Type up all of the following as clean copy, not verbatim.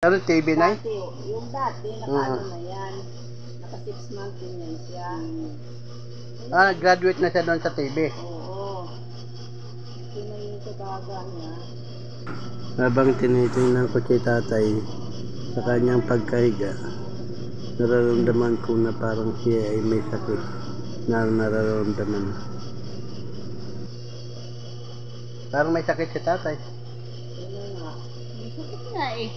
Ano, TV na? Dati, yung dati, naka-ano na yan. Naka 6 months din yan siya. Graduate na siya doon sa TV. Oo. Ito na yung sa baga niya. Habang tinitingnan ko si tatay sa kanyang pagkahiga, nararamdaman ko na parang siya ay may sakit na nararamdaman. Parang may sakit si tatay. Ano nga? May sakit nga eh.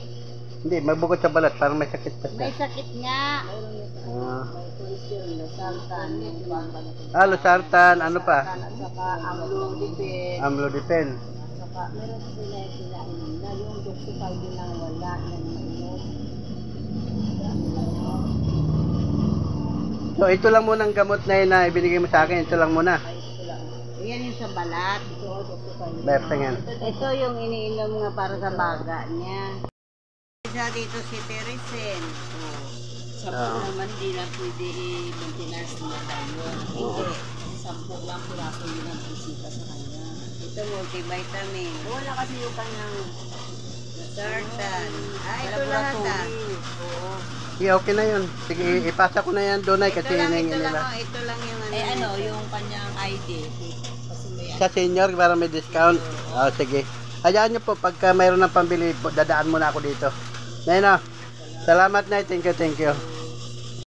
Hindi, mabukod sa balat, parang may sakit pa siya. May sakit nga. May cholesterol, losartan. Losartan, ano pa? At saka amlodipine. Amlodipine. At saka meron sila yung kinainom na yung doxycycline lang wala na mainom. So, ito lang muna ang gamot na yun na ibinigay mo sa akin. Ito lang muna. Ay, ito lang. Yan yung sa balat. Ito, doxycycline. Bepsangin. Ito yung iniinom nga para sa baga niya. Isa dito si Teresen. Sampu naman di na pwede i-maintenance na tayo. Hindi. 10 lang piraso yun ang bisita sa kanya. Ito multivitamin. Wala kasi yung kanyang sartan. Ito lahat Oo. Okay na yun. Sige, ipasa ko na yan doon ay kasi hiningin nila. Ito lang yung ano. Yung kanyang ID. Kasi may Sa senior, para may discount. Sige. Hayaan nyo po, pagka mayroon ng pambili, dadaan muna ako dito. Ngayon na. Salamat na. Thank you, thank you.